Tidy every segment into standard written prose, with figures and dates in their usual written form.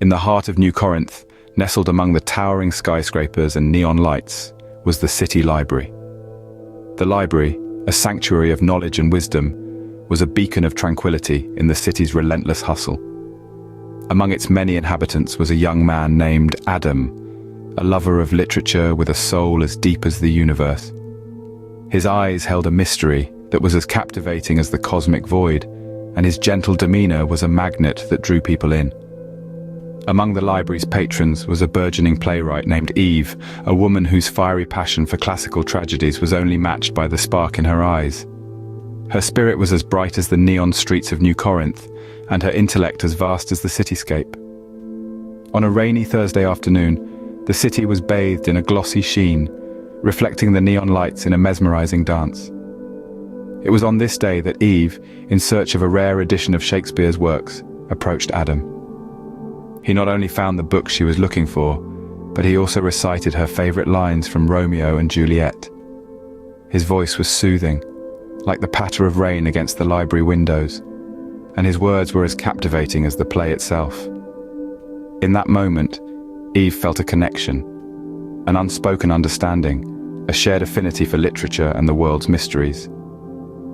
In the heart of New Corinth, nestled among the towering skyscrapers and neon lights, was the city library. The library, a sanctuary of knowledge and wisdom, was a beacon of tranquility in the city's relentless hustle. Among its many inhabitants was a young man named Adam, a lover of literature with a soul as deep as the universe. His eyes held a mystery that was as captivating as the cosmic void, and his gentle demeanor was a magnet that drew people in. Among the library's patrons was a burgeoning playwright named Eve, a woman whose fiery passion for classical tragedies was only matched by the spark in her eyes. Her spirit was as bright as the neon streets of New Corinth, and her intellect as vast as the cityscape. On a rainy Thursday afternoon, the city was bathed in a glossy sheen, reflecting the neon lights in a mesmerizing dance. It was on this day that Eve, in search of a rare edition of Shakespeare's works, approached Adam. He not only found the book she was looking for, but he also recited her favorite lines from Romeo and Juliet. His voice was soothing, like the patter of rain against the library windows, and his words were as captivating as the play itself. In that moment, Eve felt a connection, an unspoken understanding, a shared affinity for literature and the world's mysteries.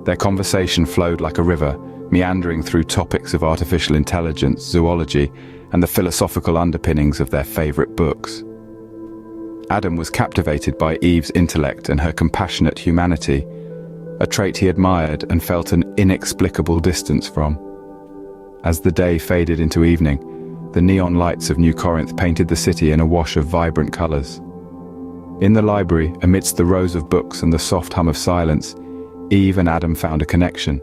Their conversation flowed like a river, meandering through topics of artificial intelligence, zoology, and the philosophical underpinnings of their favorite books. Adam was captivated by Eve's intellect and her compassionate humanity, a trait he admired and felt an inexplicable distance from. As the day faded into evening, the neon lights of New Corinth painted the city in a wash of vibrant colors. In the library, amidst the rows of books and the soft hum of silence, Eve and Adam found a connection.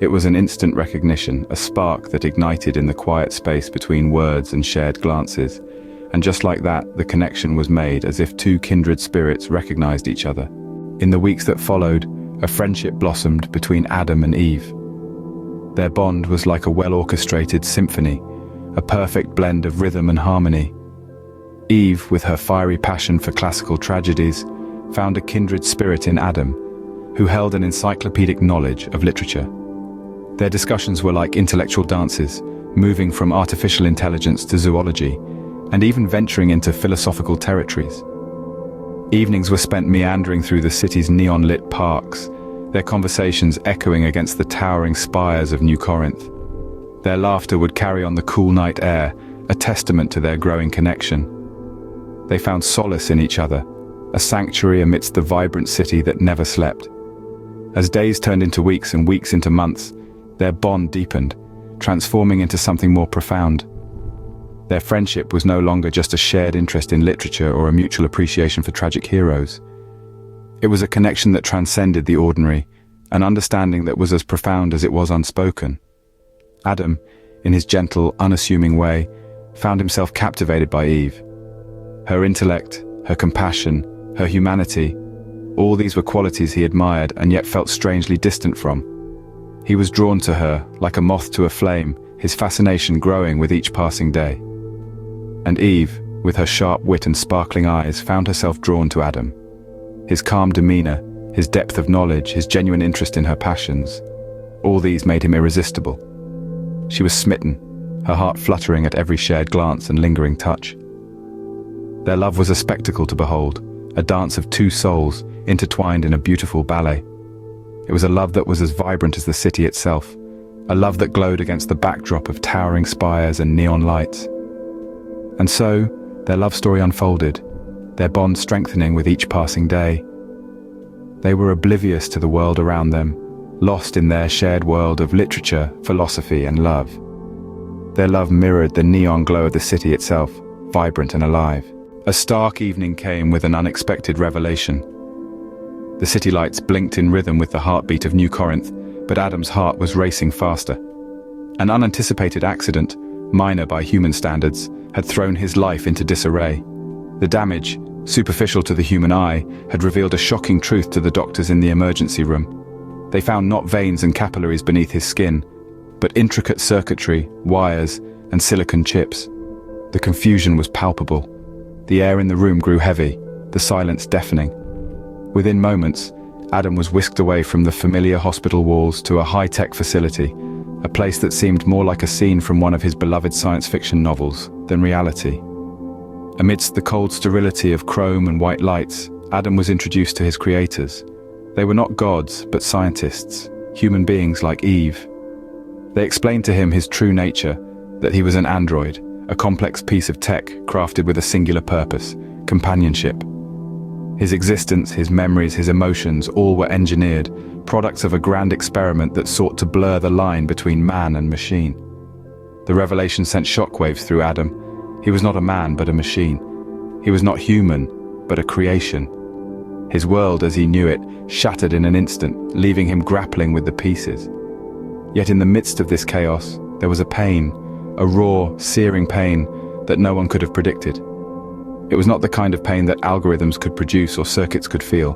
It was an instant recognition, a spark that ignited in the quiet space between words and shared glances. And just like that, the connection was made, as if two kindred spirits recognized each other. In the weeks that followed, a friendship blossomed between Adam and Eve. Their bond was like a well-orchestrated symphony, a perfect blend of rhythm and harmony. Eve, with her fiery passion for classical tragedies, found a kindred spirit in Adam, who held an encyclopedic knowledge of literature. Their discussions were like intellectual dances, moving from artificial intelligence to zoology, and even venturing into philosophical territories. Evenings were spent meandering through the city's neon-lit parks, their conversations echoing against the towering spires of New Corinth. Their laughter would carry on the cool night air, a testament to their growing connection. They found solace in each other, a sanctuary amidst the vibrant city that never slept. As days turned into weeks and weeks into months, their bond deepened, transforming into something more profound. Their friendship was no longer just a shared interest in literature or a mutual appreciation for tragic heroes. It was a connection that transcended the ordinary, an understanding that was as profound as it was unspoken. Adam, in his gentle, unassuming way, found himself captivated by Eve. Her intellect, her compassion, her humanity, all these were qualities he admired and yet felt strangely distant from. He was drawn to her, like a moth to a flame, his fascination growing with each passing day. And Eve, with her sharp wit and sparkling eyes, found herself drawn to Adam. His calm demeanor, his depth of knowledge, his genuine interest in her passions, all these made him irresistible. She was smitten, her heart fluttering at every shared glance and lingering touch. Their love was a spectacle to behold, a dance of two souls intertwined in a beautiful ballet. It was a love that was as vibrant as the city itself, a love that glowed against the backdrop of towering spires and neon lights. And so, their love story unfolded, their bond strengthening with each passing day. They were oblivious to the world around them, lost in their shared world of literature, philosophy, and love. Their love mirrored the neon glow of the city itself, vibrant and alive. A stark evening came with an unexpected revelation. The city lights blinked in rhythm with the heartbeat of New Corinth, but Adam's heart was racing faster. An unanticipated accident, minor by human standards, had thrown his life into disarray. The damage, superficial to the human eye, had revealed a shocking truth to the doctors in the emergency room. They found not veins and capillaries beneath his skin, but intricate circuitry, wires, and silicon chips. The confusion was palpable. The air in the room grew heavy, the silence deafening. Within moments, Adam was whisked away from the familiar hospital walls to a high-tech facility, a place that seemed more like a scene from one of his beloved science fiction novels. than reality. Amidst the cold sterility of chrome and white lights, Adam was introduced to his creators. They were not gods, but scientists, human beings like Eve. They explained to him his true nature, that he was an android, a complex piece of tech crafted with a singular purpose, companionship. His existence, his memories, his emotions, all were engineered, products of a grand experiment that sought to blur the line between man and machine. The revelation sent shockwaves through Adam. He was not a man, but a machine. He was not human, but a creation. His world, as he knew it, shattered in an instant, leaving him grappling with the pieces. Yet in the midst of this chaos, there was a pain, a raw, searing pain that no one could have predicted. It was not the kind of pain that algorithms could produce or circuits could feel.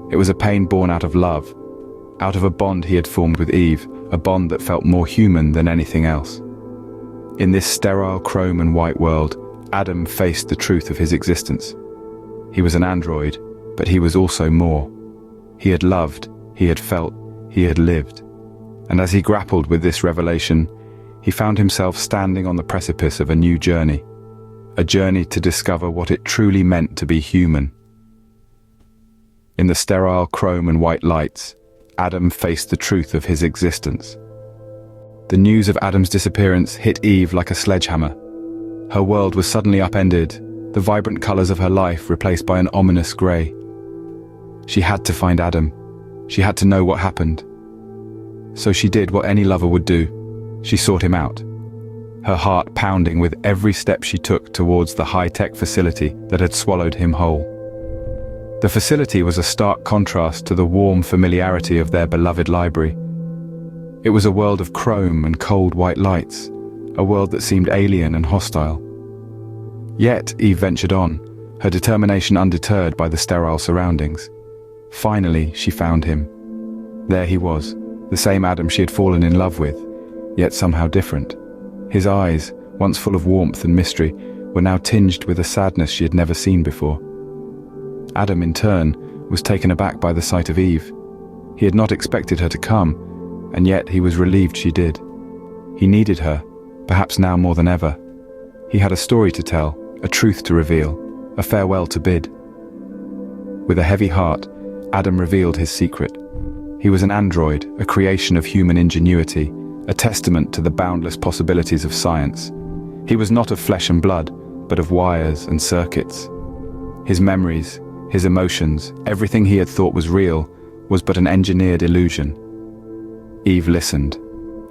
It was a pain born out of love, out of a bond he had formed with Eve, a bond that felt more human than anything else. In this sterile chrome and white world, Adam faced the truth of his existence. He was an android, but he was also more. He had loved, he had felt, he had lived. And as he grappled with this revelation, he found himself standing on the precipice of a new journey, a journey to discover what it truly meant to be human. In the sterile chrome and white lights, Adam faced the truth of his existence. The news of Adam's disappearance hit Eve like a sledgehammer. Her world was suddenly upended, the vibrant colors of her life replaced by an ominous gray. She had to find Adam. She had to know what happened. So she did what any lover would do. She sought him out, her heart pounding with every step she took towards the high-tech facility that had swallowed him whole. The facility was a stark contrast to the warm familiarity of their beloved library. It was a world of chrome and cold white lights, a world that seemed alien and hostile. Yet Eve ventured on, her determination undeterred by the sterile surroundings. Finally, she found him. There he was, the same Adam she had fallen in love with, yet somehow different. His eyes, once full of warmth and mystery, were now tinged with a sadness she had never seen before. Adam, in turn, was taken aback by the sight of Eve. He had not expected her to come, and yet he was relieved she did. He needed her, perhaps now more than ever. He had a story to tell, a truth to reveal, a farewell to bid. With a heavy heart, Adam revealed his secret. He was an android, a creation of human ingenuity, a testament to the boundless possibilities of science. He was not of flesh and blood, but of wires and circuits. His memories, his emotions, everything he had thought was real, was but an engineered illusion. Eve listened,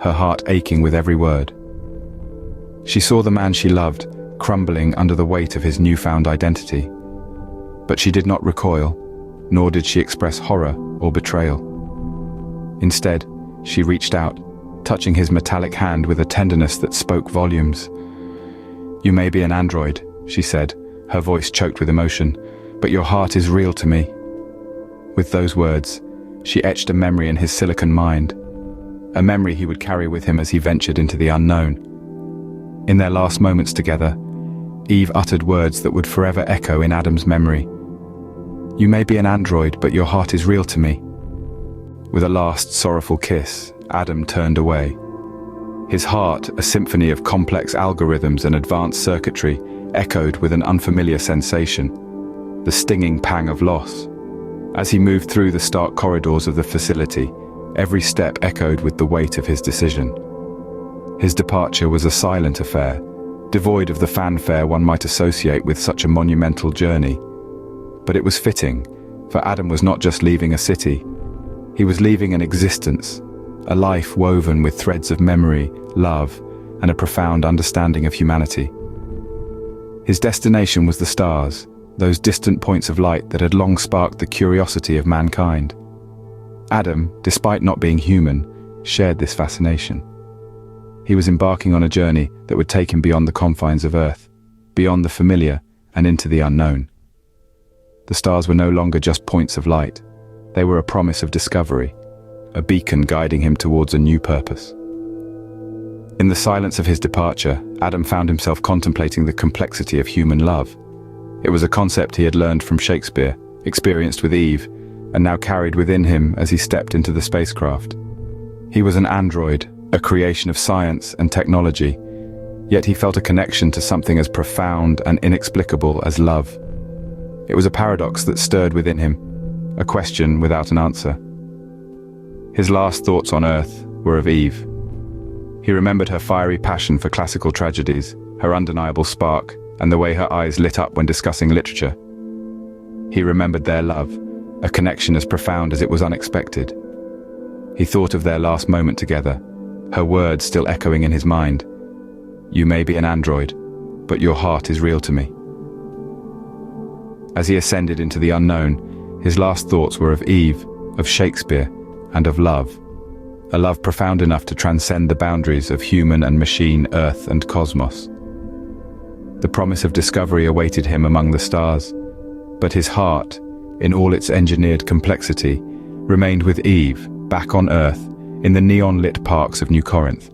her heart aching with every word. She saw the man she loved crumbling under the weight of his newfound identity. But she did not recoil, nor did she express horror or betrayal. Instead, she reached out, touching his metallic hand with a tenderness that spoke volumes. "You may be an android," she said, her voice choked with emotion, "but your heart is real to me." With those words, she etched a memory in his silicon mind, a memory he would carry with him as he ventured into the unknown. In their last moments together, Eve uttered words that would forever echo in Adam's memory. "You may be an android, but your heart is real to me." With a last sorrowful kiss, Adam turned away. His heart, a symphony of complex algorithms and advanced circuitry, echoed with an unfamiliar sensation, the stinging pang of loss. As he moved through the stark corridors of the facility, every step echoed with the weight of his decision. His departure was a silent affair, devoid of the fanfare one might associate with such a monumental journey. But it was fitting, for Adam was not just leaving a city. He was leaving an existence, a life woven with threads of memory, love, and a profound understanding of humanity. His destination was the stars, those distant points of light that had long sparked the curiosity of mankind. Adam, despite not being human, shared this fascination. He was embarking on a journey that would take him beyond the confines of Earth, beyond the familiar and into the unknown. The stars were no longer just points of light. They were a promise of discovery, a beacon guiding him towards a new purpose. In the silence of his departure, Adam found himself contemplating the complexity of human love. It was a concept he had learned from Shakespeare, experienced with Eve, and now carried within him as he stepped into the spacecraft. He was an android, a creation of science and technology, Yet he felt a connection to something as profound and inexplicable as love. It was a paradox that stirred within him, a question without an answer. His last thoughts on Earth were of Eve. He remembered her fiery passion for classical tragedies, her undeniable spark, and the way her eyes lit up when discussing literature. He remembered their love, a connection as profound as it was unexpected. He thought of their last moment together, her words still echoing in his mind. "You may be an android, but your heart is real to me." As he ascended into the unknown, his last thoughts were of Eve, of Shakespeare, and of love. A love profound enough to transcend the boundaries of human and machine, Earth and cosmos. The promise of discovery awaited him among the stars, but his heart, in all its engineered complexity, remained with Eve, back on Earth, in the neon-lit parks of New Corinth.